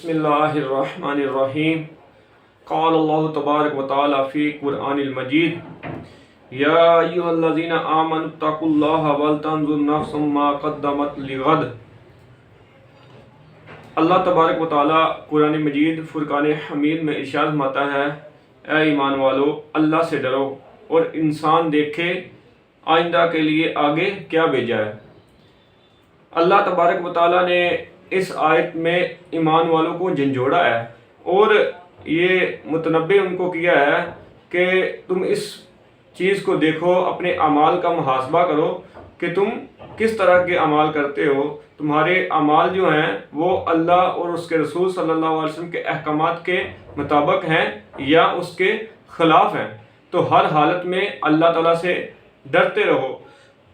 بسم اللہ الرحمن الرحیم قال اللہ تبارک و تعالی فی قرآن المجید یا ایھا الذین آمنوا اتقوا اللہ ولتنظر نفس ما قدمت لغد۔ اللہ تبارک و تعالی قرآن مجید فرقان حمید میں ارشاد فرماتا ہے، اے ایمان والو اللہ سے ڈرو اور انسان دیکھے آئندہ کے لیے آگے کیا بھیجا ہے۔ اللہ تبارک و تعالی نے اس آیت میں ایمان والوں کو جھنجھوڑا ہے اور یہ متنبہ ان کو کیا ہے کہ تم اس چیز کو دیکھو، اپنے اعمال کا محاسبہ کرو کہ تم کس طرح کے اعمال کرتے ہو۔ تمہارے اعمال جو ہیں وہ اللہ اور اس کے رسول صلی اللہ علیہ وسلم کے احکامات کے مطابق ہیں یا اس کے خلاف ہیں۔ تو ہر حالت میں اللہ تعالیٰ سے ڈرتے رہو۔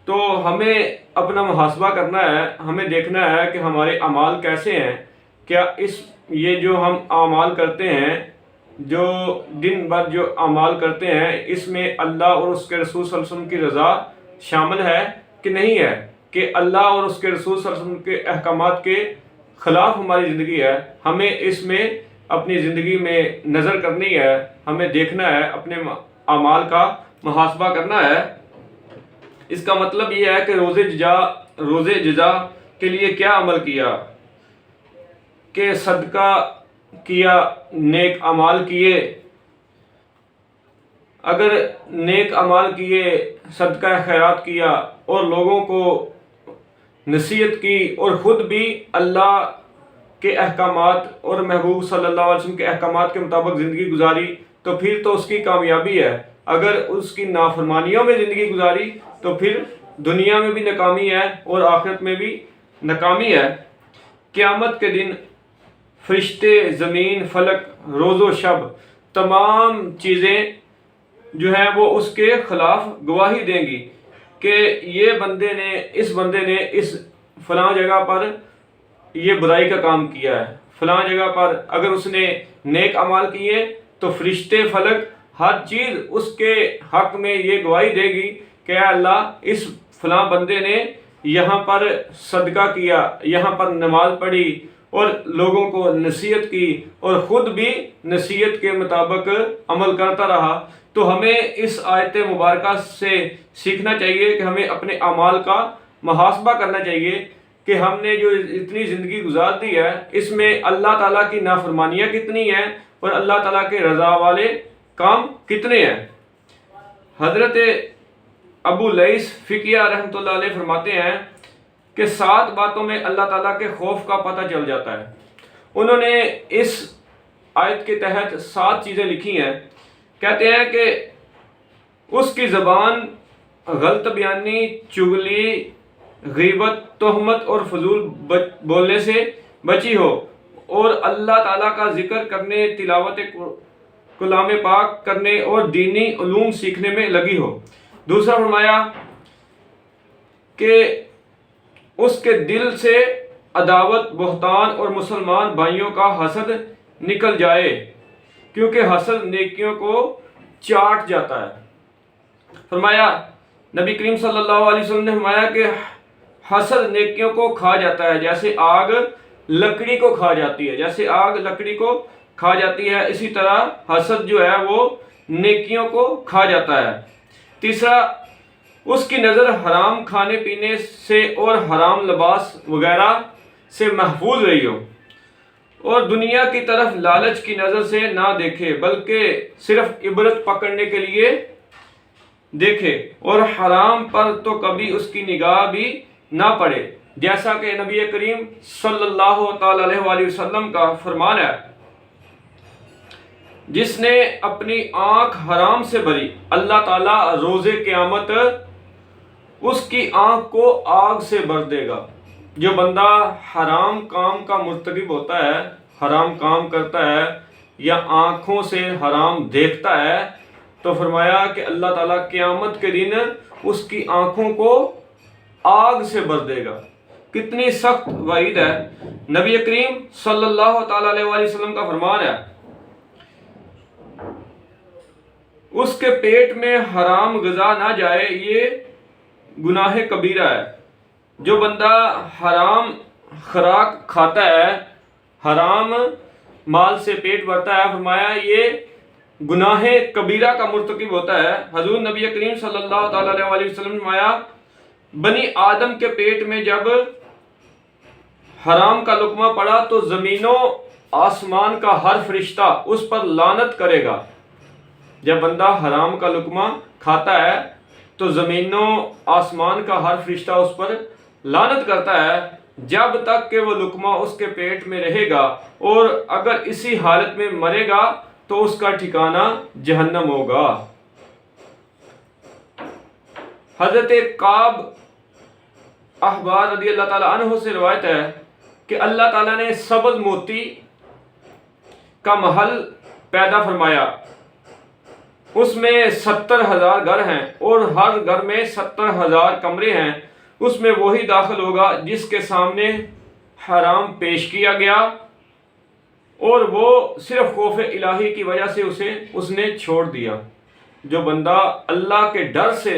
تو ہمیں اپنا محاسبہ کرنا ہے، ہمیں دیکھنا ہے کہ ہمارے اعمال کیسے ہیں۔ کیا یہ جو ہم اعمال کرتے ہیں، جو دن بھر جو اعمال کرتے ہیں، اس میں اللہ اور اس کے رسول صلی اللہ علیہ وسلم کی رضا شامل ہے کہ نہیں ہے، کہ اللہ اور اس کے رسول صلی اللہ علیہ وسلم کے احکامات کے خلاف ہماری زندگی ہے۔ ہمیں اس میں اپنی زندگی میں نظر کرنی ہے، ہمیں دیکھنا ہے، اپنے اعمال کا محاسبہ کرنا ہے۔ اس کا مطلب یہ ہے کہ روز جزا کے لیے کیا عمل کیا، کہ صدقہ کیا، نیک اعمال کیے۔ اگر نیک اعمال کیے، صدقہ خیرات کیا اور لوگوں کو نصیحت کی اور خود بھی اللہ کے احکامات اور محبوب صلی اللہ علیہ وسلم کے احکامات کے مطابق زندگی گزاری، تو پھر تو اس کی کامیابی ہے۔ اگر اس کی نافرمانیوں میں زندگی گزاری تو پھر دنیا میں بھی ناکامی ہے اور آخرت میں بھی ناکامی ہے۔ قیامت کے دن فرشتے، زمین، فلک، روز و شب، تمام چیزیں جو ہیں وہ اس کے خلاف گواہی دیں گی کہ یہ بندے نے اس فلاں جگہ پر یہ برائی کا کام کیا ہے، فلاں جگہ پر اگر اس نے نیک اعمال کیے تو فرشتے، فلک، ہر چیز اس کے حق میں یہ گواہی دے گی کہ اے اللہ، اس فلاں بندے نے یہاں پر صدقہ کیا، یہاں پر نماز پڑھی اور لوگوں کو نصیحت کی اور خود بھی نصیحت کے مطابق عمل کرتا رہا۔ تو ہمیں اس آیت مبارکہ سے سیکھنا چاہیے کہ ہمیں اپنے اعمال کا محاسبہ کرنا چاہیے کہ ہم نے جو اتنی زندگی گزار دی ہے، اس میں اللہ تعالیٰ کی نافرمانیاں کتنی ہیں اور اللہ تعالیٰ کے رضا والے کام کتنے ہیں۔ حضرت ابو لیث فقیہ رحمۃ اللہ علیہ فرماتے ہیں کہ 7 باتوں میں اللہ تعالیٰ کے خوف کا پتہ چل جاتا ہے۔ انہوں نے اس آیت کے تحت 7 چیزیں لکھی ہیں۔ کہتے ہیں کہ اس کی زبان غلط بیانی، چغلی، غیبت، تہمت اور فضول بولنے سے بچی ہو اور اللہ تعالیٰ کا ذکر کرنے، تلاوت کلام پاک کرنے اور دینی علوم سیکھنے میں لگی ہو۔ دوسرا فرمایا کہ اس کے دل سے عداوت، بہتان اور مسلمان بھائیوں کا حسد نکل جائے، کیونکہ حسد نیکیوں کو چاٹ جاتا ہے۔ فرمایا نبی کریم صلی اللہ علیہ وسلم نے فرمایا کہ حسد نیکیوں کو کھا جاتا ہے، جیسے آگ لکڑی کو کھا جاتی ہے، جیسے آگ لکڑی کو کھا جاتی ہے، اسی طرح حسد جو ہے وہ نیکیوں کو کھا جاتا ہے۔ تیسرا، اس کی نظر حرام کھانے پینے سے اور حرام لباس وغیرہ سے محفوظ رہی ہو اور دنیا کی طرف لالچ کی نظر سے نہ دیکھے، بلکہ صرف عبرت پکڑنے کے لیے دیکھے، اور حرام پر تو کبھی اس کی نگاہ بھی نہ پڑے، جیسا کہ نبی کریم صلی اللہ تعالی علیہ وآلہ وسلم کا فرمان ہے، جس نے اپنی آنکھ حرام سے بھری، اللہ تعالیٰ روز قیامت اس کی آنکھ کو آگ سے بھر دے گا۔ جو بندہ حرام کام کا مرتکب ہوتا ہے، حرام کام کرتا ہے یا آنکھوں سے حرام دیکھتا ہے، تو فرمایا کہ اللہ تعالیٰ قیامت کے دن اس کی آنکھوں کو آگ سے بھر دے گا۔ کتنی سخت وعید ہے۔ نبی کریم صلی اللہ تعالی علیہ وآلہ وسلم کا فرمان ہے، اس کے پیٹ میں حرام غذا نہ جائے، یہ گناہ کبیرہ ہے۔ جو بندہ حرام خوراک کھاتا ہے حرام مال سے پیٹ بھرتا ہے، فرمایا یہ گناہ کبیرہ کا مرتکب ہوتا ہے۔ حضور نبی کریم صلی اللہ تعالیٰ علیہ وسلم نے فرمایا بنی آدم کے پیٹ میں جب حرام کا لقمہ پڑا تو زمین و آسمان کا ہر فرشتہ اس پر لعنت کرے گا۔ جب بندہ حرام کا لقمہ کھاتا ہے تو زمین و آسمان کا ہر فرشتہ اس پر لعنت کرتا ہے جب تک کہ وہ لقمہ اس کے پیٹ میں رہے گا، اور اگر اسی حالت میں مرے گا تو اس کا ٹھکانہ جہنم ہوگا۔ حضرت کعب احبار رضی اللہ تعالیٰ عنہ سے روایت ہے کہ اللہ تعالیٰ نے سبز موتی کا محل پیدا فرمایا، اس میں 70,000 گھر ہیں اور ہر گھر میں 70,000 کمرے ہیں، اس میں وہی داخل ہوگا جس کے سامنے حرام پیش کیا گیا اور وہ صرف خوف الہی کی وجہ سے اس نے چھوڑ دیا۔ جو بندہ اللہ کے ڈر سے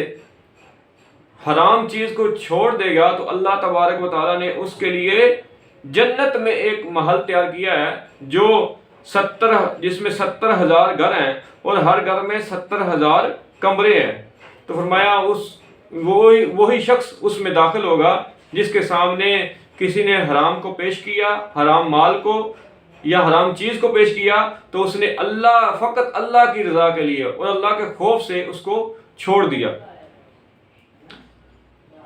حرام چیز کو چھوڑ دے گا تو اللہ تبارک و تعالیٰ نے اس کے لیے جنت میں ایک محل تیار کیا ہے جس میں 70,000 گھر ہیں اور ہر گھر میں 70,000 کمرے ہیں۔ تو فرمایا وہی شخص اس میں داخل ہوگا جس کے سامنے کسی نے حرام کو پیش کیا، حرام مال کو یا حرام چیز کو پیش کیا، تو اس نے فقط اللہ کی رضا کے لیے اور اللہ کے خوف سے اس کو چھوڑ دیا۔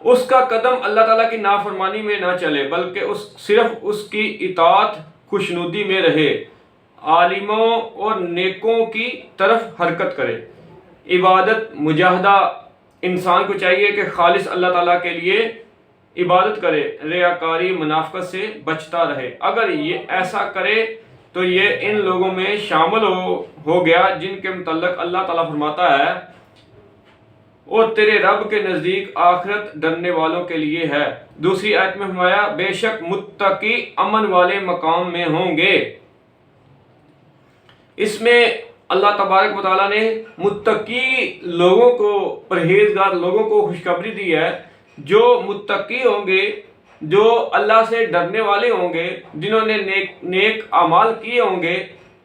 اس کا قدم اللہ تعالیٰ کی نافرمانی میں نہ چلے بلکہ صرف اس کی اطاعت خوشنودی میں رہے، عالموں اور نیکوں کی طرف حرکت کرے۔ عبادت مجاہدہ انسان کو چاہیے کہ خالص اللہ تعالیٰ کے لیے عبادت کرے، ریاکاری منافقت سے بچتا رہے۔ اگر یہ ایسا کرے تو یہ ان لوگوں میں شامل ہو گیا جن کے متعلق اللہ تعالیٰ فرماتا ہے اور تیرے رب کے نزدیک آخرت ڈرنے والوں کے لیے ہے۔ دوسری آیت میں فرمایا بے شک متقی امن والے مقام میں ہوں گے۔ اس میں اللہ تبارک و تعالیٰ نے متقی لوگوں کو، پرہیزگار لوگوں کو خوشخبری دی ہے۔ جو متقی ہوں گے، جو اللہ سے ڈرنے والے ہوں گے، جنہوں نے نیک اعمال کیے ہوں گے،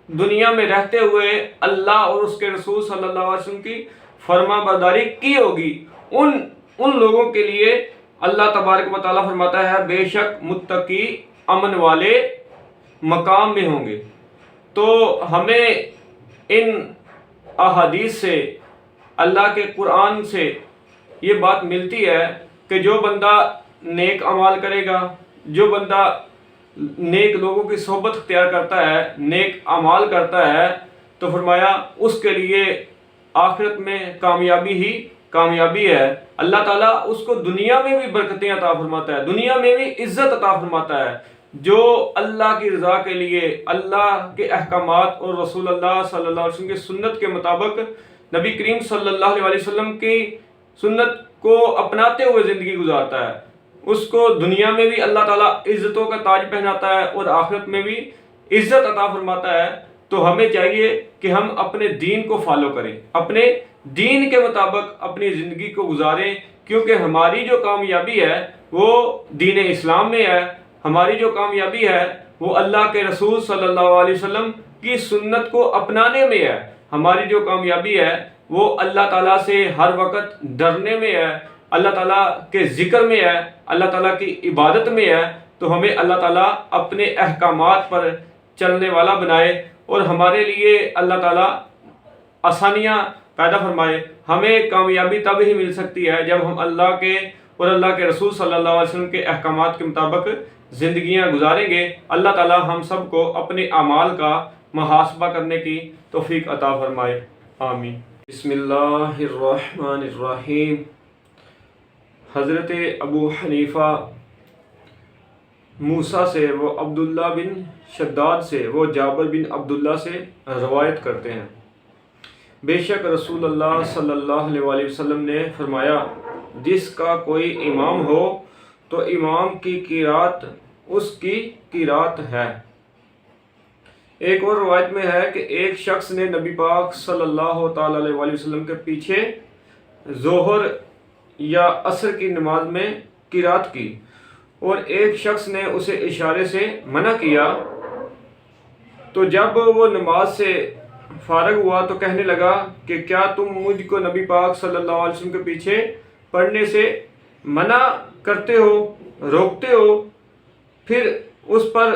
دنیا میں رہتے ہوئے اللہ اور اس کے رسول صلی اللہ علیہ وسلم کی فرما برداری کی ہوگی، ان لوگوں کے لیے اللہ تبارک و تعالیٰ فرماتا ہے بے شک متقی امن والے مقام میں ہوں گے۔ تو ہمیں ان احادیث سے، اللہ کے قرآن سے یہ بات ملتی ہے کہ جو بندہ نیک اعمال کرے گا، جو بندہ نیک لوگوں کی صحبت اختیار کرتا ہے، نیک اعمال کرتا ہے، تو فرمایا اس کے لیے آخرت میں کامیابی ہی کامیابی ہے۔ اللہ تعالیٰ اس کو دنیا میں بھی برکتیں عطا فرماتا ہے، دنیا میں بھی عزت عطا فرماتا ہے۔ جو اللہ کی رضا کے لیے اللہ کے احکامات اور رسول اللہ صلی اللہ علیہ وسلم کی سنت کے مطابق نبی کریم صلی اللہ علیہ وسلم کی سنت کو اپناتے ہوئے زندگی گزارتا ہے، اس کو دنیا میں بھی اللہ تعالیٰ عزتوں کا تاج پہناتا ہے اور آخرت میں بھی عزت عطا فرماتا ہے۔ تو ہمیں چاہیے کہ ہم اپنے دین کو فالو کریں، اپنے دین کے مطابق اپنی زندگی کو گزاریں، کیونکہ ہماری جو کامیابی ہے وہ دین اسلام میں ہے، ہماری جو کامیابی ہے وہ اللہ کے رسول صلی اللہ علیہ وسلم کی سنت کو اپنانے میں ہے، ہماری جو کامیابی ہے وہ اللہ تعالیٰ سے ہر وقت ڈرنے میں ہے، اللہ تعالیٰ کے ذکر میں ہے، اللہ تعالیٰ کی عبادت میں ہے۔ تو ہمیں اللہ تعالیٰ اپنے احکامات پر چلنے والا بنائے اور ہمارے لیے اللہ تعالیٰ آسانیاں پیدا فرمائے۔ ہمیں کامیابی تب ہی مل سکتی ہے جب ہم اللہ کے اور اللہ کے رسول صلی اللہ علیہ وسلم کے احکامات کے مطابق زندگیاں گزاریں گے۔ اللہ تعالیٰ ہم سب کو اپنے اعمال کا محاسبہ کرنے کی توفیق عطا فرمائے، آمین۔ بسم اللہ الرحمن الرحیم۔ حضرت ابو حنیفہ موسیٰ سے، وہ عبداللہ بن شداد سے، وہ جابر بن عبداللہ سے روایت کرتے ہیں، بے شک رسول اللہ صلی اللہ علیہ وسلم نے فرمایا جس کا کوئی امام ہو تو امام کی قرات اس کی قرات ہے۔ ایک اور روایت میں ہے کہ ایک شخص نے نبی پاک صلی اللہ تعالی علیہ وسلم کے پیچھے ظہر یا عصر کی نماز میں قرات کی، اور ایک شخص نے اسے اشارے سے منع کیا تو جب وہ نماز سے فارغ ہوا تو کہنے لگا کہ کیا تم مجھ کو نبی پاک صلی اللہ علیہ وسلم کے پیچھے پڑھنے سے منع کرتے ہو، روکتے ہو؟ پھر اس پر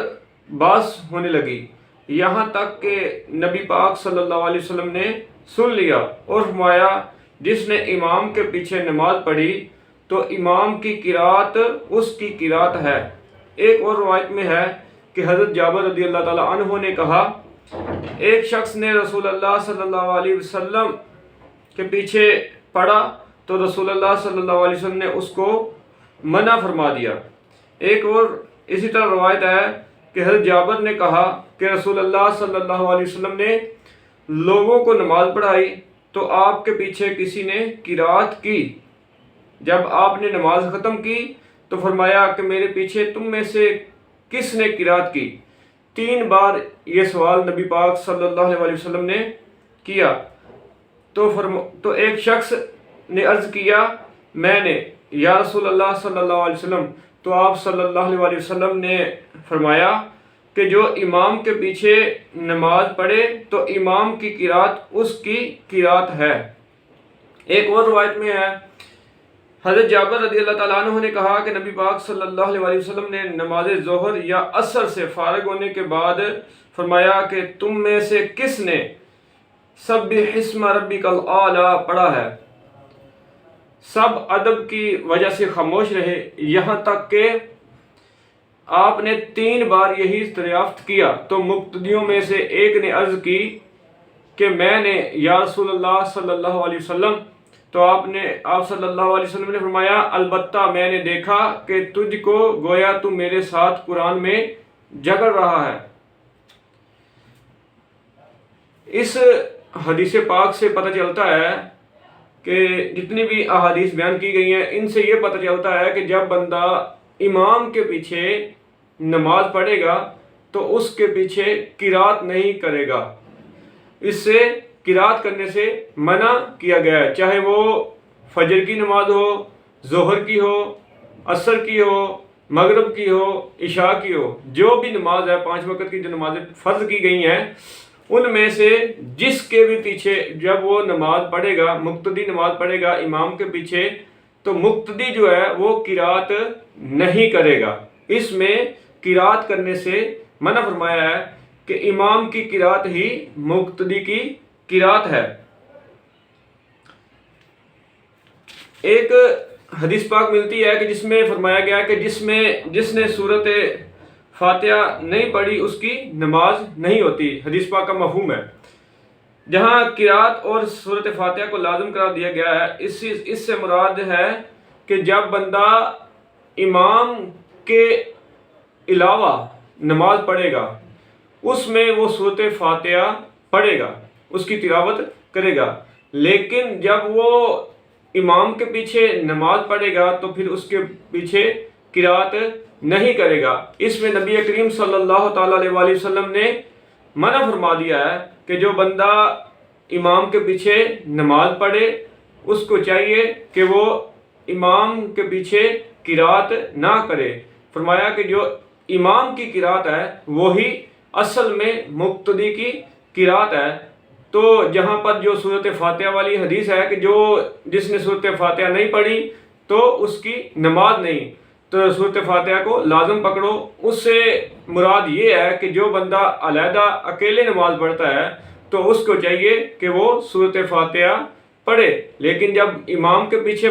بحث ہونے لگی، یہاں تک کہ نبی پاک صلی اللہ علیہ وسلم نے سن لیا اور فرمایا جس نے امام کے پیچھے نماز پڑھی تو امام کی قرات اس کی قرات ہے۔ ایک اور روایت میں ہے کہ حضرت جابر رضی اللہ تعالیٰ عنہ نے کہا ایک شخص نے رسول اللہ صلی اللہ علیہ وسلم کے پیچھے پڑھا تو رسول اللہ صلی اللہ علیہ وسلم نے اس کو منع فرما دیا۔ ایک اور اسی طرح روایت ہے کہ حضرت جابر نے کہا کہ رسول اللہ صلی اللہ علیہ وسلم نے لوگوں کو نماز پڑھائی تو آپ کے پیچھے کسی نے قرات کی۔ جب آپ نے نماز ختم کی تو فرمایا کہ میرے پیچھے تم میں سے کس نے قرات کی؟ 3 بار یہ سوال نبی پاک صلی اللہ علیہ وسلم نے کیا تو ایک شخص نے عرض کیا میں نے، یا رسول اللہ صلی اللہ علیہ وسلم۔ تو آپ صلی اللہ علیہ وسلم نے فرمایا کہ جو امام کے پیچھے نماز پڑھے تو امام کی قرات اس کی قرات ہے۔ ایک اور روایت میں ہے حضرت جابر رضی اللہ تعالیٰ عنہ نے کہا کہ نبی پاک صلی اللہ علیہ وسلم نے نماز ظہر یا عصر سے فارغ ہونے کے بعد فرمایا کہ تم میں سے کس نے سبح اسم ربک الاعلی پڑھا ہے؟ سب ادب کی وجہ سے خاموش رہے، یہاں تک کہ آپ نے 3 بار یہی دریافت کیا تو مقتدیوں میں سے ایک نے عرض کی کہ میں نے، یا رسول اللہ صلی اللہ علیہ وسلم۔ تو آپ صلی اللہ علیہ وسلم نے فرمایا البتہ میں نے دیکھا کہ تجھ کو گویا تو میرے ساتھ قرآن میں جگڑ رہا ہے۔ اس حدیث پاک سے پتہ چلتا ہے کہ جتنی بھی احادیث بیان کی گئی ہیں ان سے یہ پتہ چلتا ہے کہ جب بندہ امام کے پیچھے نماز پڑھے گا تو اس کے پیچھے قرات نہیں کرے گا، اس سے قرات کرنے سے منع کیا گیا ہے، چاہے وہ فجر کی نماز ہو، ظہر کی ہو، عصر کی ہو، مغرب کی ہو، عشاء کی ہو، جو بھی نماز ہے 5 وقت کی جو نمازیں فرض کی گئی ہیں ان میں سے جس کے بھی پیچھے جب وہ نماز پڑھے گا، مقتدی نماز پڑھے گا امام کے پیچھے، تو مقتدی جو ہے وہ قرات نہیں کرے گا۔ اس میں قرات کرنے سے منع فرمایا ہے کہ امام کی قرات ہی مقتدی کی قرات ہے۔ ایک حدیث پاک ملتی ہے کہ جس میں فرمایا گیا کہ جس نے سورت فاتحہ نہیں پڑھی اس کی نماز نہیں ہوتی۔ حدیث پاک کا مفہوم ہے جہاں قرات اور سورت فاتحہ کو لازم قرار دیا گیا ہے، اس سے مراد ہے کہ جب بندہ امام کے علاوہ نماز پڑھے گا اس میں وہ سورت فاتحہ پڑھے گا، اس کی تلاوت کرے گا، لیکن جب وہ امام کے پیچھے نماز پڑھے گا تو پھر اس کے پیچھے قرات نہیں کرے گا۔ اس میں نبی کریم صلی اللہ تعالیٰ علیہ وآلہ وسلم نے منع فرما دیا ہے کہ جو بندہ امام کے پیچھے نماز پڑھے اس کو چاہیے کہ وہ امام کے پیچھے قرات نہ کرے۔ فرمایا کہ جو امام کی قرات ہے وہی اصل میں مقتدی کی قرات ہے۔ تو جہاں پر جو سورت فاتحہ والی حدیث ہے کہ جس نے سورت فاتحہ نہیں پڑھی تو اس کی نماز نہیں، تو سورت فاتحہ کو لازم پکڑو۔ اس سے مراد یہ ہے کہ جو بندہ علیحدہ اکیلے نماز پڑھتا ہے تو اس کو چاہیے کہ وہ سورت فاتحہ پڑھے، لیکن جب امام کے پیچھے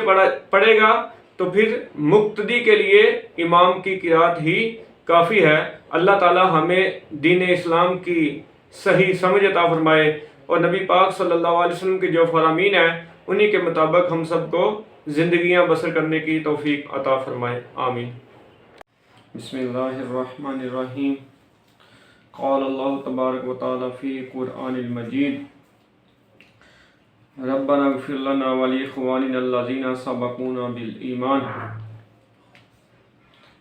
پڑھے گا تو پھر مقتدی کے لیے امام کی قرات ہی کافی ہے۔ اللہ تعالی ہمیں دین اسلام کی صحیح سمجھ عطا فرمائے اور نبی پاک صلی اللہ علیہ وسلم کے جو فرامین ہیں انہی کے مطابق ہم سب کو زندگیاں بسر کرنے کی توفیق عطا فرمائے، آمین۔ بسم اللہ الرحمن الرحیم۔ قال اللہ تبارک و تعالی فی قرآن المجید ربنا اغفر لنا ولاخواننا الذین سبقونا بالایمان۔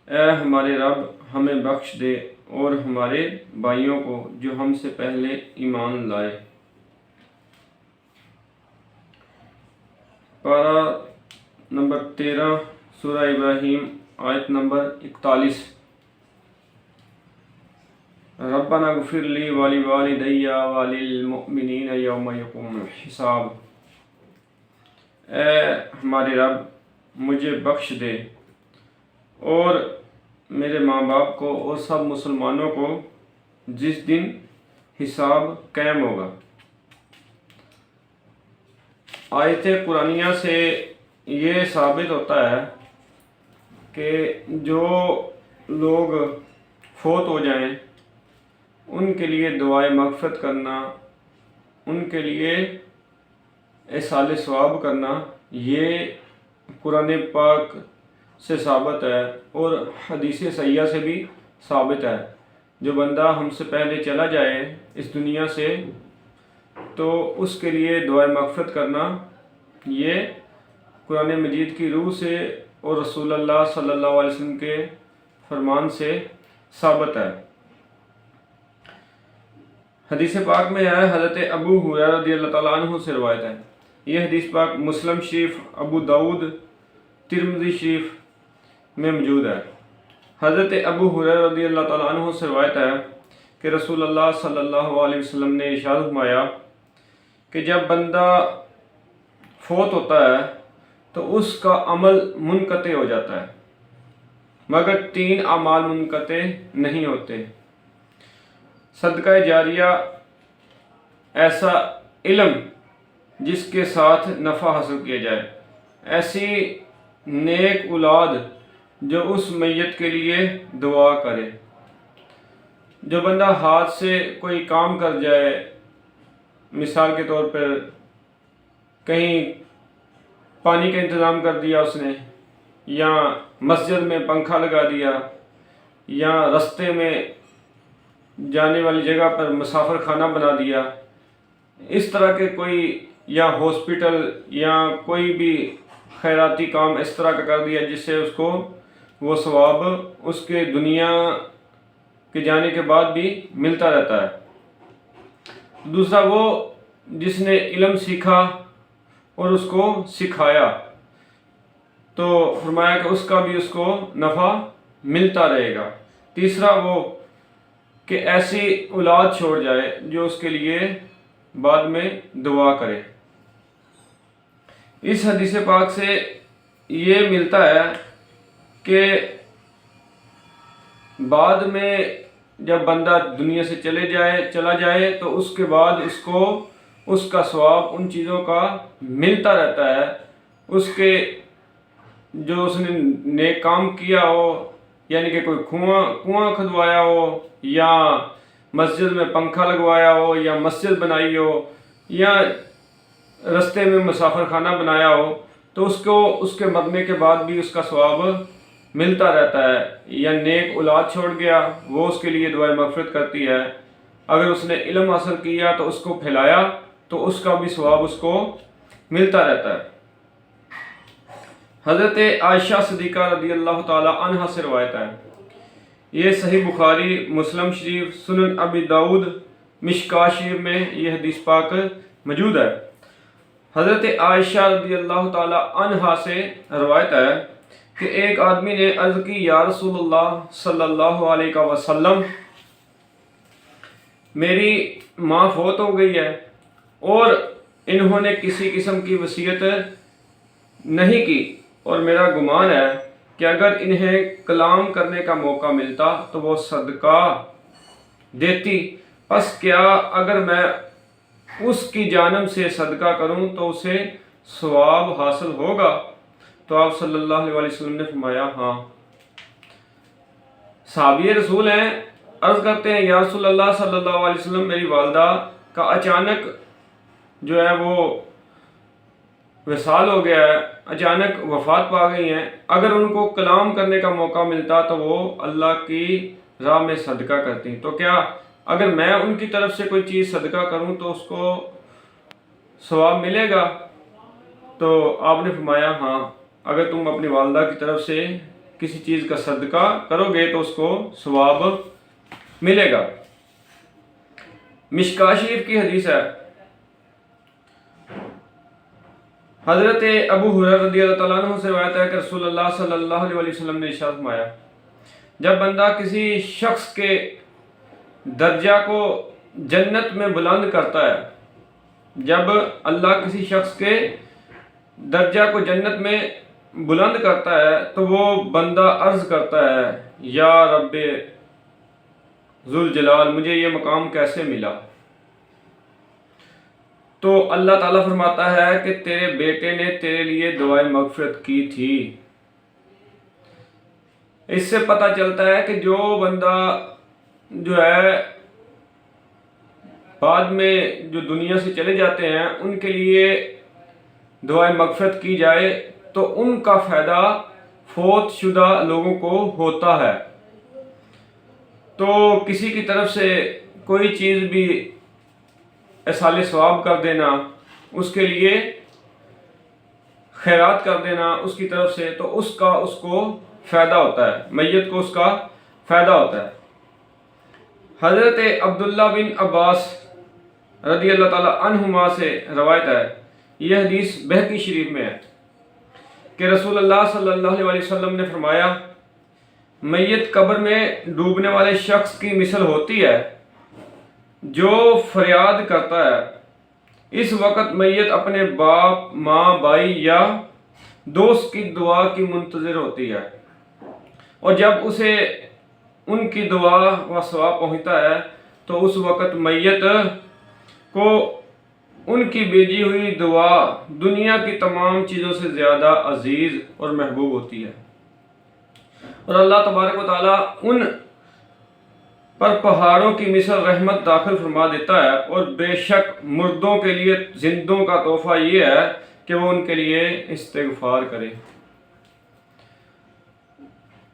اے ہمارے رب ہمیں بخش دے اور ہمارے بھائیوں کو جو ہم سے پہلے ایمان لائے۔ پارہ نمبر 13 سورہ ابراہیم آیت نمبر 41۔ ربنا اغفر لی ولوالدی وللمؤمنین یوم یقوم الحساب۔ اے ہمارے رب مجھے بخش دے اور میرے ماں باپ کو اور سب مسلمانوں کو جس دن حساب قائم ہوگا۔ آیت قرآنیہ سے یہ ثابت ہوتا ہے کہ جو لوگ فوت ہو جائیں ان کے لیے دعائے مغفرت کرنا، ان کے لیے ایصال ثواب کرنا، یہ قرآن پاک سے ثابت ہے اور حدیث صحیحہ سے بھی ثابت ہے۔ جو بندہ ہم سے پہلے چلا جائے اس دنیا سے تو اس کے لیے دعائے مغفرت کرنا یہ قرآن مجید کی روح سے اور رسول اللہ صلی اللہ علیہ وسلم کے فرمان سے ثابت ہے۔ حدیث پاک میں ہے، حضرت ابو ہریرہ رضی اللہ تعالیٰ عنہ سے روایت ہے۔ یہ حدیث پاک مسلم شریف، ابو داؤد، ترمذی شریف میں موجود ہے۔ حضرت ابو ہریرہ رضی اللہ تعالیٰ عنہ سے روایت ہے کہ رسول اللہ صلی اللہ علیہ وسلم نے ارشاد فرمایا کہ جب بندہ فوت ہوتا ہے تو اس کا عمل منقطع ہو جاتا ہے، مگر 3 اعمال منقطع نہیں ہوتے: صدقہ جاریہ، ایسا علم جس کے ساتھ نفع حاصل کیا جائے، ایسی نیک اولاد جو اس میت کے لیے دعا کرے۔ جو بندہ ہاتھ سے کوئی کام کر جائے، مثال کے طور پر کہیں پانی کا انتظام کر دیا اس نے، یا مسجد میں پنکھا لگا دیا، یا رستے میں جانے والی جگہ پر مسافر خانہ بنا دیا، اس طرح کے کوئی، یا ہاسپٹل یا کوئی بھی خیراتی کام اس طرح کا کر دیا جس سے اس کو وہ ثواب اس کے دنیا کے جانے کے بعد بھی ملتا رہتا ہے۔ دوسرا وہ جس نے علم سیکھا اور اس کو سکھایا، تو فرمایا کہ اس کا بھی اس کو نفع ملتا رہے گا۔ تیسرا وہ کہ ایسی اولاد چھوڑ جائے جو اس کے لیے بعد میں دعا کرے۔ اس حدیث پاک سے یہ ملتا ہے کہ بعد میں جب بندہ دنیا سے چلا جائے تو اس کے بعد اس کو اس کا ثواب ان چیزوں کا ملتا رہتا ہے، اس کے جو اس نے نیک کام کیا ہو، یعنی کہ کوئی کنواں کھدوایا ہو، یا مسجد میں پنکھا لگوایا ہو، یا مسجد بنائی ہو، یا رستے میں مسافر خانہ بنایا ہو، تو اس کو اس کے مرنے کے بعد بھی اس کا ثواب ملتا رہتا ہے۔ یا نیک اولاد چھوڑ گیا، وہ اس کے لیے دعائے مغفرت کرتی ہے۔ اگر اس نے علم حاصل کیا تو اس کو پھیلایا تو اس کا بھی ثواب اس کو ملتا رہتا ہے۔ حضرت عائشہ صدیقہ رضی اللہ تعالی عنہا سے روایت ہے، یہ صحیح بخاری، مسلم شریف، سنن ابی داؤد، مشکاۃ شریف میں یہ حدیث پاک موجود ہے۔ حضرت عائشہ رضی اللہ تعالی عنہا سے روایت ہے کہ ایک آدمی نے عرض کی، یا رسول اللہ صلی اللہ علیہ وسلم، میری ماں فوت ہو گئی ہے اور انہوں نے کسی قسم کی وصیت نہیں کی، اور میرا گمان ہے کہ اگر انہیں کلام کرنے کا موقع ملتا تو وہ صدقہ دیتی، پس کیا اگر میں اس کی جانب سے صدقہ کروں تو اسے ثواب حاصل ہوگا؟ تو آپ صلی اللہ علیہ وسلم نے فرمایا ہاں۔ صحابی رسول ہیں، عرض کرتے ہیں، یا رسول اللہ صلی اللہ علیہ وسلم، میری والدہ کا اچانک جو ہے وہ وصال ہو گیا ہے، اچانک وفات پا گئی ہیں، اگر ان کو کلام کرنے کا موقع ملتا تو وہ اللہ کی راہ میں صدقہ کرتی، تو کیا اگر میں ان کی طرف سے کوئی چیز صدقہ کروں تو اس کو ثواب ملے گا؟ تو آپ نے فرمایا ہاں، اگر تم اپنی والدہ کی طرف سے کسی چیز کا صدقہ کرو گے تو اس کو ثواب ملے گا۔ مشکاۃ شریف کی حدیث ہے، حضرت ابو ہریرہ رضی اللہ تعالیٰ عنہ سے روایت ہے کہ رسول اللہ صلی اللہ علیہ وسلم نے ارشاد فرمایا، جب بندہ کسی شخص کے درجہ کو جنت میں بلند کرتا ہے۔ جب اللہ کسی شخص کے درجہ کو جنت میں بلند کرتا ہے تو وہ بندہ عرض کرتا ہے یا رب ذوالجلال، مجھے یہ مقام کیسے ملا؟ تو اللہ تعالیٰ فرماتا ہے کہ تیرے بیٹے نے تیرے لیے دعائے مغفرت کی تھی۔ اس سے پتہ چلتا ہے کہ جو بندہ جو ہے بعد میں جو دنیا سے چلے جاتے ہیں ان کے لیے دعائے مغفرت کی جائے تو ان کا فائدہ فوت شدہ لوگوں کو ہوتا ہے۔ تو کسی کی طرف سے کوئی چیز بھی ایصال ثواب کر دینا، اس کے لیے خیرات کر دینا اس کی طرف سے، تو اس کو فائدہ ہوتا ہے، میت کو اس کا فائدہ ہوتا ہے۔ حضرت عبداللہ بن عباس رضی اللہ تعالی عنہما سے روایت ہے، یہ حدیث بہقی شریف میں ہے کہ رسول اللہ صلی اللہ علیہ وسلم نے فرمایا، میت قبر میں ڈوبنے والے شخص کی مثل ہوتی ہے جو فریاد کرتا ہے۔ اس وقت میت اپنے باپ، ماں، بھائی یا دوست کی دعا کی منتظر ہوتی ہے، اور جب اسے ان کی دعا و ثواب پہنچتا ہے تو اس وقت میت کو ان کی بھیجی ہوئی دعا دنیا کی تمام چیزوں سے زیادہ عزیز اور محبوب ہوتی ہے، اور اللہ تبارک و تعالیٰ ان پر پہاڑوں کی مثل رحمت داخل فرما دیتا ہے، اور بے شک مردوں کے لیے زندوں کا تحفہ یہ ہے کہ وہ ان کے لیے استغفار کرے۔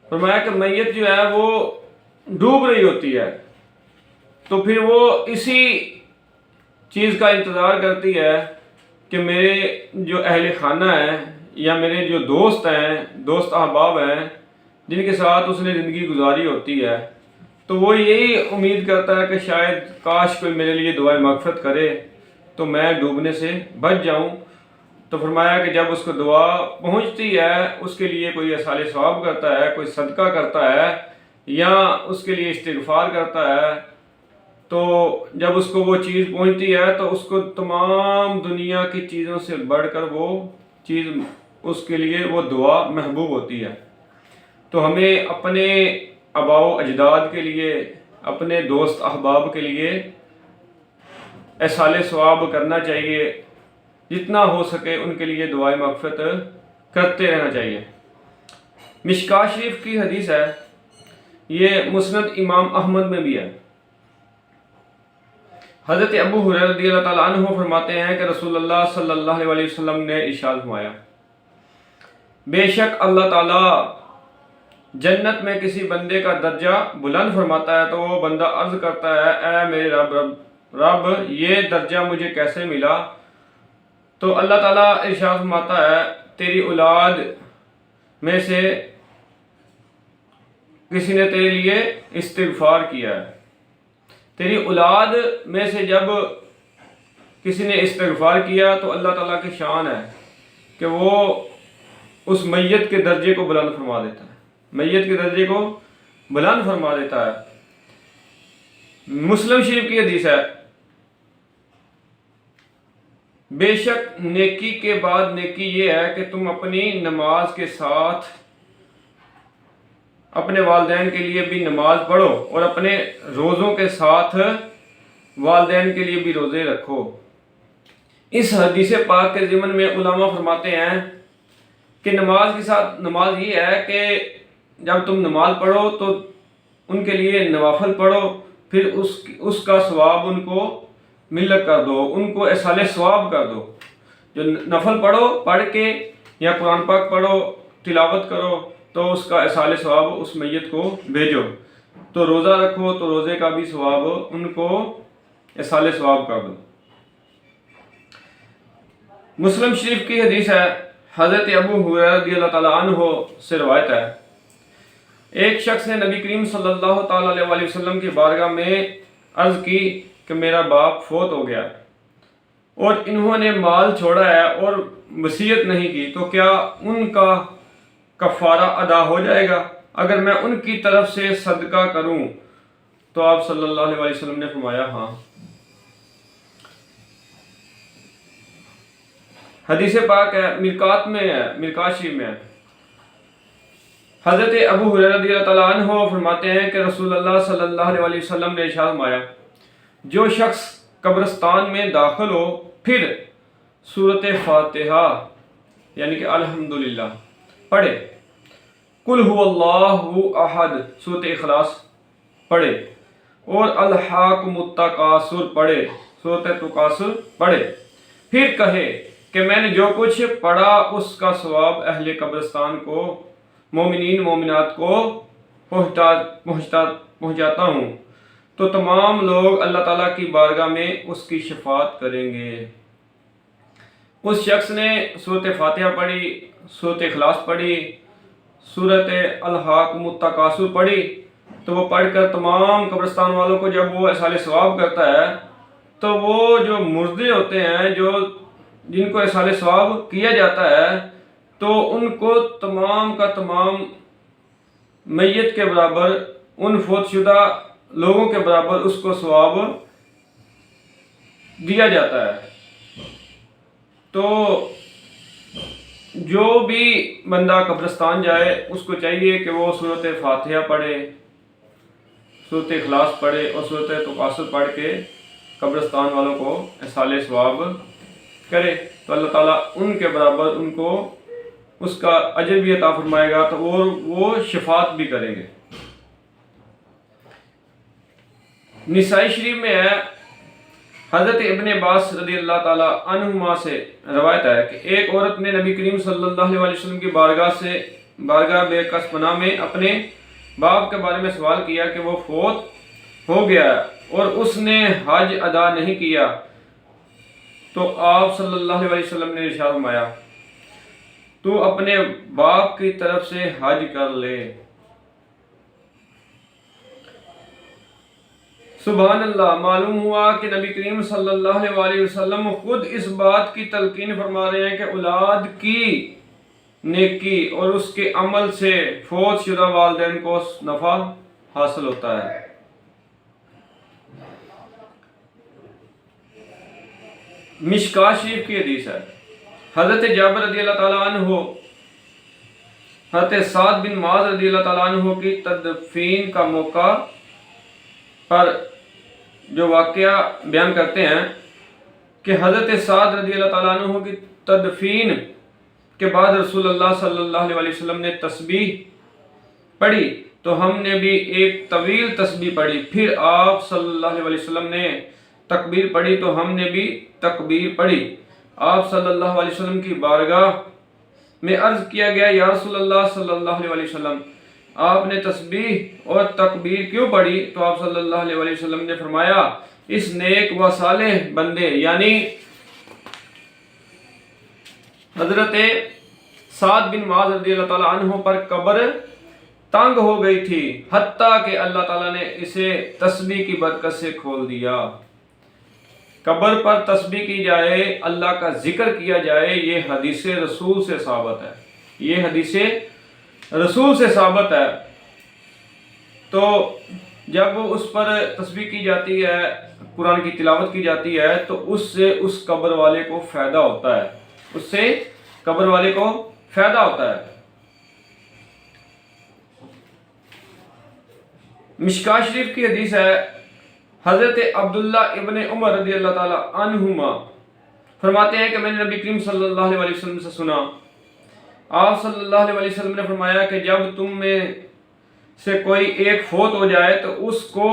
فرمایا کہ میت جو ہے وہ ڈوب رہی ہوتی ہے تو پھر وہ اسی چیز کا انتظار کرتی ہے کہ میرے جو اہل خانہ ہیں یا میرے جو دوست احباب ہیں جن کے ساتھ اس نے زندگی گزاری ہوتی ہے، تو وہ یہی امید کرتا ہے کہ شاید کاش کوئی میرے لیے دعائے مغفرت کرے تو میں ڈوبنے سے بچ جاؤں۔ تو فرمایا کہ جب اس کو دعا پہنچتی ہے، اس کے لیے کوئی ایصال ثواب کرتا ہے، کوئی صدقہ کرتا ہے یا اس کے لیے استغفار کرتا ہے، تو جب اس کو وہ چیز پہنچتی ہے تو اس کو تمام دنیا کی چیزوں سے بڑھ کر وہ چیز اس کے لیے وہ دعا محبوب ہوتی ہے۔ تو ہمیں اپنے آباء و اجداد کے لیے، اپنے دوست احباب کے لیے ایصال ثواب کرنا چاہیے، جتنا ہو سکے ان کے لیے دعائے مغفرت کرتے رہنا چاہیے۔ مشکوٰۃ شریف کی حدیث ہے، یہ مسند امام احمد میں بھی ہے۔ حضرت ابو ہریرہ رضی اللہ تعالیٰ عنہ فرماتے ہیں کہ رسول اللہ صلی اللہ علیہ وسلم نے ارشاد فرمایا، بے شک اللہ تعالیٰ جنت میں کسی بندے کا درجہ بلند فرماتا ہے تو وہ بندہ عرض کرتا ہے، اے میرے رب یہ درجہ مجھے کیسے ملا؟ تو اللہ تعالیٰ ارشاد فرماتا ہے، تیری اولاد میں سے کسی نے تیرے لیے استغفار کیا ہے۔ تیری اولاد میں سے جب کسی نے استغفار کیا تو اللہ تعالیٰ کی شان ہے کہ وہ اس میت کے درجے کو بلند فرما دیتا ہے، میت کے درجے کو بلند فرما دیتا ہے۔ مسلم شریف کی حدیث ہے، بے شک نیکی کے بعد نیکی یہ ہے کہ تم اپنی نماز کے ساتھ اپنے والدین کے لیے بھی نماز پڑھو اور اپنے روزوں کے ساتھ والدین کے لیے بھی روزے رکھو۔ اس حدیث پاک کے ضمن میں علماء فرماتے ہیں کہ نماز کے ساتھ نماز یہ ہے کہ جب تم نماز پڑھو تو ان کے لیے نوافل پڑھو، پھر اس کا ثواب ان کو ملت کر دو، ان کو ایصال ثواب کر دو۔ جو نفل پڑھو، پڑھ کے یا قرآن پاک پڑھو، تلاوت کرو، تو اس کا ایصال ثواب اس میت کو بھیجو۔ تو روزہ رکھو تو روزے کا بھی ثواب ان کو ایصال ثواب کر دو۔ مسلم شریف کی حدیث ہے، حضرت ابو ہریرہ رضی اللہ تعالیٰ عنہ سے روایت ہے، ایک شخص نے نبی کریم صلی اللہ تعالیٰ علیہ وسلم کی بارگاہ میں عرض کی کہ میرا باپ فوت ہو گیا اور انہوں نے مال چھوڑا ہے اور وصیت نہیں کی، تو کیا ان کا کفارہ ادا ہو جائے گا؟ اگر میں ان کی طرف سے صدقہ کروں تو آپ صلی اللہ علیہ وسلم نے فرمایا ہاں۔ حدیث پاک ہے، مرکات میں ہے، مرکات شریف میں ہے۔ حضرت ابو ہریرہ رضی اللہ تعالیٰ عنہ فرماتے ہیں کہ رسول اللہ صلی اللہ علیہ وسلم نے ارشاد فرمایا، جو شخص قبرستان میں داخل ہو پھر سورۃ فاتحہ یعنی کہ الحمدللہ پڑھے، قل هو اللہ احد سورۃ اخلاص پڑھے اور الحاکم التکاثر پڑھے، سورۃ تکاثر پڑھے، پھر کہے کہ میں نے جو کچھ پڑھا اس کا ثواب اہل قبرستان کو، مومنین مومنات کو پہنچاتا ہوں، تو تمام لوگ اللہ تعالیٰ کی بارگاہ میں اس کی شفاعت کریں گے۔ اس شخص نے سورۃ فاتحہ پڑھی، سورۃ اخلاص پڑھی، سورۃ الحاکم التکاثر پڑھی، تو وہ پڑھ کر تمام قبرستان والوں کو جب وہ ایصال ثواب کرتا ہے تو وہ جو مردے ہوتے ہیں، جن کو ایصال ثواب کیا جاتا ہے، تو ان کو تمام کا تمام میت کے برابر، ان فوت شدہ لوگوں کے برابر اس کو ثواب دیا جاتا ہے۔ تو جو بھی بندہ قبرستان جائے اس کو چاہیے کہ وہ سورۃ فاتحہ پڑھے، سورۃ اخلاص پڑھے اور سورۃ تکاثر پڑھ کے قبرستان والوں کو ایصال ثواب کرے، تو اللہ تعالیٰ ان کے برابر ان کو اس کا اجر بھی عطا فرمائے گا، تو وہ شفاعت بھی کریں گے۔ نسائی شریف میں ہے، حضرت ابن عباس رضی اللہ تعالیٰ عنہما سے روایت ہے کہ ایک عورت نے نبی کریم صلی اللہ علیہ وسلم کی بارگاہ بے کس پناہ میں اپنے باپ کے بارے میں سوال کیا کہ وہ فوت ہو گیا اور اس نے حج ادا نہیں کیا، تو آپ صلی اللہ علیہ وسلم نے ارشاد فرمایا، تو اپنے باپ کی طرف سے حج کر لے۔ سبحان اللہ، معلوم ہوا کہ نبی کریم صلی اللہ علیہ وسلم خود اس بات کی تلقین فرما رہے ہیں کہ اولاد کی نیکی اور اس کے عمل سے فوت شدہ والدین کو نفع حاصل ہوتا ہے۔ مشکات شریف کی حدیث ہے، حضرت جابر رضی اللہ تعالیٰ عنہ حضرت سعد بن معاذ رضی اللہ تعالیٰ عنہ کی تدفین کا موقع پر جو واقعہ بیان کرتے ہیں کہ حضرت سعد رضی اللہ تعالیٰ عنہ کی تدفین کے بعد رسول اللہ صلی اللہ علیہ وسلم نے تسبیح پڑھی تو ہم نے بھی ایک طویل تسبیح پڑھی، پھر آپ صلی اللہ علیہ وسلم نے تکبیر پڑھی تو ہم نے بھی تکبیر پڑھی۔ آپ صلی اللہ علیہ وسلم کی بارگاہ میں عرض کیا گیا، یا رسول اللہ صلی اللہ علیہ وسلم، آپ نے تسبیح اور تکبیر کیوں پڑھی؟ تو آپ صلی اللہ علیہ وسلم نے فرمایا، اس نیک و صالح بندے یعنی حضرت سعد بن معاذ رضی اللہ تعالیٰ عنہ پر قبر تنگ ہو گئی تھی، حتیٰ کہ اللہ تعالیٰ نے اسے تسبیح کی برکت سے کھول دیا۔ قبر پر تسبیح کی جائے، اللہ کا ذکر کیا جائے، یہ حدیث رسول سے ثابت ہے، یہ حدیث رسول سے ثابت ہے۔ تو جب اس پر تسبیح کی جاتی ہے، قرآن کی تلاوت کی جاتی ہے، تو اس سے اس قبر والے کو فائدہ ہوتا ہے، اس سے قبر والے کو فائدہ ہوتا ہے۔ مشکات شریف کی حدیث ہے، حضرت عبداللہ ابن عمر رضی اللہ تعالیٰ عنہما فرماتے ہیں کہ میں نے نبی کریم صلی اللہ علیہ وسلم سے سنا، آپ صلی اللہ علیہ وسلم نے فرمایا کہ جب تم میں سے کوئی ایک فوت ہو جائے تو اس کو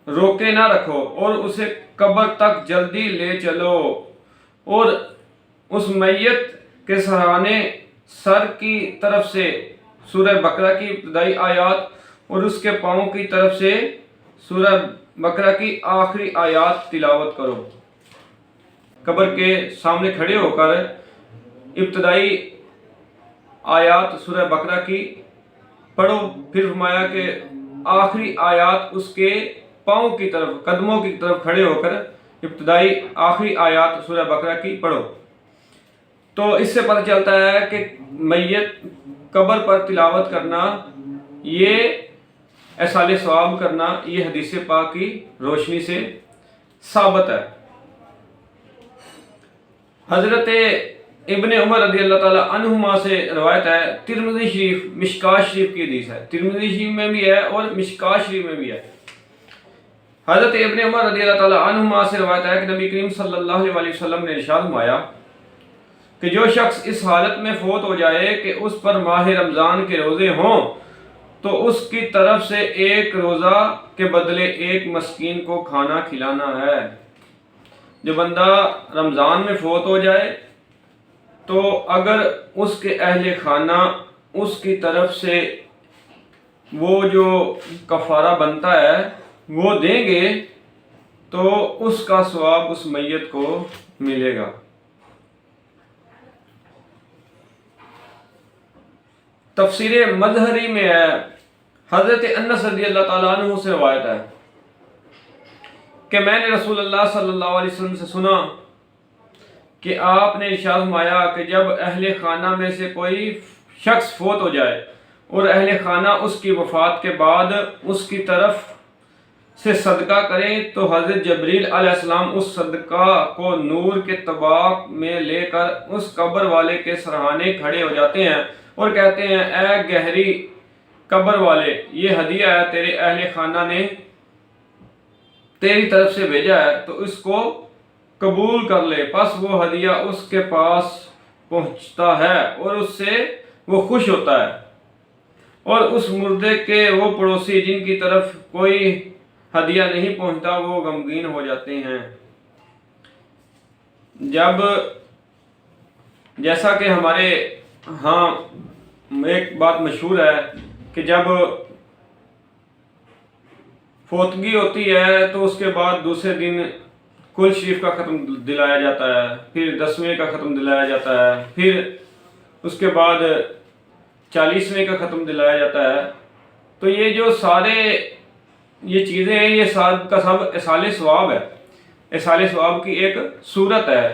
روکے نہ رکھو اور اسے قبر تک جلدی لے چلو، اور اس میت کے سہرانے سر کی طرف سے سورہ بقرہ کی ابتدائی آیات اور اس کے پاؤں کی طرف سے سورہ بقرہ کی آخری آیات تلاوت کرو۔ قبر کے سامنے کھڑے ہو کر ابتدائی آیات سورہ بقرہ کی پڑھو، پھر فرمایا کہ آخری آیات اس کے پاؤں کی طرف، قدموں کی طرف کھڑے ہو کر ابتدائی آخری آیات سورہ بقرہ کی پڑھو۔ تو اس سے پتہ چلتا ہے کہ میت قبر پر تلاوت کرنا یہ ایصال ثواب کرنا یہ حدیث پاک کی روشنی سے ثابت ہے۔ حضرت ابن عمر رضی اللہ تعالیٰ عنہما سے روایت ہے، ترمذی شریف مشکاۃ شریف کی حدیث ہے، ترمذی شریف میں بھی ہے اور مشکاۃ شریف میں بھی ہے۔ حضرت ابن عمر رضی اللہ تعالیٰ عنہما سے روایت ہے کہ نبی کریم صلی اللہ علیہ وسلم نے ارشاد فرمایا کہ جو شخص اس حالت میں فوت ہو جائے کہ اس پر ماہ رمضان کے روزے ہوں تو اس کی طرف سے ایک روزہ کے بدلے ایک مسکین کو کھانا کھلانا ہے۔ جو بندہ رمضان میں فوت ہو جائے تو اگر اس کے اہل خانہ اس کی طرف سے وہ جو کفارہ بنتا ہے وہ دیں گے تو اس کا ثواب اس میت کو ملے گا۔ تفسیر مظہری میں ہے، حضرت انس رضی اللہ تعالیٰ عنہ سے روایت ہے کہ میں نے رسول اللہ صلی اللہ علیہ وسلم سے سنا کہ آپ نے ارشاد فرمایا کہ جب اہل خانہ میں سے کوئی شخص فوت ہو جائے اور اہل خانہ اس کی وفات کے بعد اس کی طرف سے صدقہ کریں تو حضرت جبریل علیہ السلام اس صدقہ کو نور کے طباق میں لے کر اس قبر والے کے سرہانے کھڑے ہو جاتے ہیں اور کہتے ہیں، اے گہری قبر والے، یہ ہدیہ ہے تیرے اہل خانہ نے تیری طرف سے بھیجا ہے تو اس کو قبول کر لے۔ پس وہ ہدیہ اس کے پاس پہنچتا ہے اور اس سے وہ خوش ہوتا ہے، اور اس مردے کے وہ پڑوسی جن کی طرف کوئی ہدیہ نہیں پہنچتا وہ غمگین ہو جاتے ہیں۔ جیسا کہ ہمارے ہاں ایک بات مشہور ہے کہ جب فوتگی ہوتی ہے تو اس کے بعد دوسرے دن کل شریف کا ختم دلایا جاتا ہے، پھر 10ویں کا ختم دلایا جاتا ہے، پھر اس کے بعد 40ویں کا ختم دلایا جاتا ہے۔ تو یہ جو سارے یہ چیزیں ہیں یہ سب کا سب ایصال ثواب ہے، ایصال ثواب کی ایک صورت ہے۔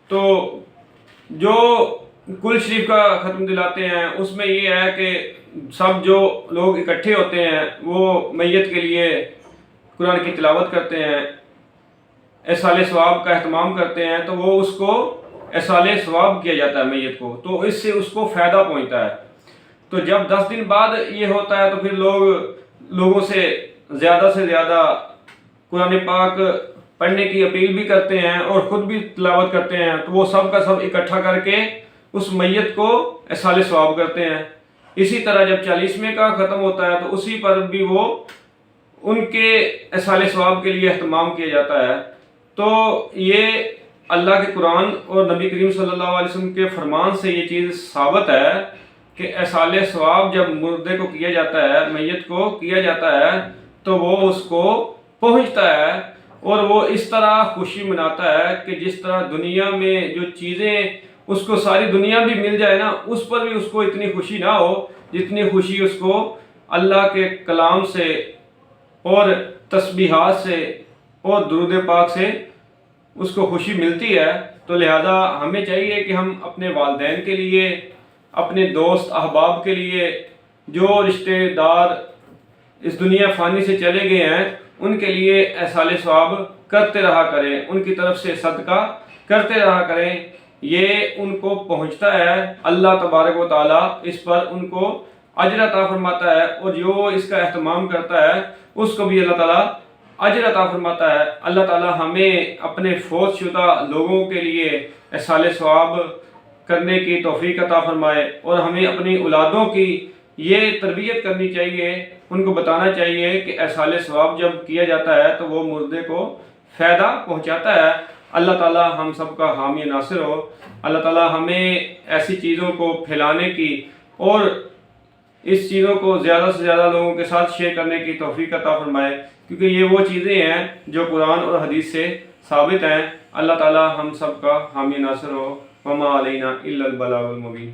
تو جو کل شریف کا ختم دلاتے ہیں اس میں یہ ہے کہ سب جو لوگ اکٹھے ہوتے ہیں وہ میت کے لیے قرآن کی تلاوت کرتے ہیں، ایصال ثواب کا اہتمام کرتے ہیں، تو وہ اس کو ایصال ثواب کیا جاتا ہے میت کو، تو اس سے اس کو فائدہ پہنچتا ہے۔ تو جب 10 دن بعد یہ ہوتا ہے تو پھر لوگوں سے زیادہ قرآن پاک پڑھنے کی اپیل بھی کرتے ہیں اور خود بھی تلاوت کرتے ہیں، تو وہ سب کا سب اکٹھا کر کے اس میت کو ایصال ثواب کرتے ہیں۔ اسی طرح جب 40ویں کا ختم ہوتا ہے تو اسی پر بھی وہ ان کے ایصال ثواب کے لیے اہتمام کیا جاتا ہے۔ تو یہ اللہ کے قرآن اور نبی کریم صلی اللہ علیہ وسلم کے فرمان سے یہ چیز ثابت ہے کہ ایصال ثواب جب مردے کو کیا جاتا ہے، میت کو کیا جاتا ہے تو وہ اس کو پہنچتا ہے اور وہ اس طرح خوشی مناتا ہے کہ جس طرح دنیا میں جو چیزیں اس کو ساری دنیا بھی مل جائے نا، اس پر بھی اس کو اتنی خوشی نہ ہو جتنی خوشی اس کو اللہ کے کلام سے اور تسبیحات سے اور درود پاک سے اس کو خوشی ملتی ہے۔ تو لہذا ہمیں چاہیے کہ ہم اپنے والدین کے لیے، اپنے دوست احباب کے لیے، جو رشتہ دار اس دنیا فانی سے چلے گئے ہیں ان کے لیے ایصال ثواب کرتے رہا کریں، ان کی طرف سے صدقہ کرتے رہا کریں۔ یہ ان کو پہنچتا ہے، اللہ تبارک و تعالیٰ اس پر ان کو اجر عطا فرماتا ہے، اور جو اس کا اہتمام کرتا ہے اس کو بھی اللہ تعالیٰ اجر عطا فرماتا ہے۔ اللہ تعالیٰ ہمیں اپنے فوت شدہ لوگوں کے لیے ایصال ثواب کرنے کی توفیق عطا فرمائے، اور ہمیں اپنی اولادوں کی یہ تربیت کرنی چاہیے، ان کو بتانا چاہیے کہ ایصال ثواب جب کیا جاتا ہے تو وہ مردے کو فائدہ پہنچاتا ہے۔ اللہ تعالیٰ ہم سب کا حامی ناصر ہو۔ اللہ تعالیٰ ہمیں ایسی چیزوں کو پھیلانے کی اور اس چیزوں کو زیادہ سے زیادہ لوگوں کے ساتھ شیئر کرنے کی توفیق عطا فرمائے، کیونکہ یہ وہ چیزیں ہیں جو قرآن اور حدیث سے ثابت ہیں۔ اللہ تعالیٰ ہم سب کا حامی ناصر ہو۔ وما علینا الا البلاغ المبین۔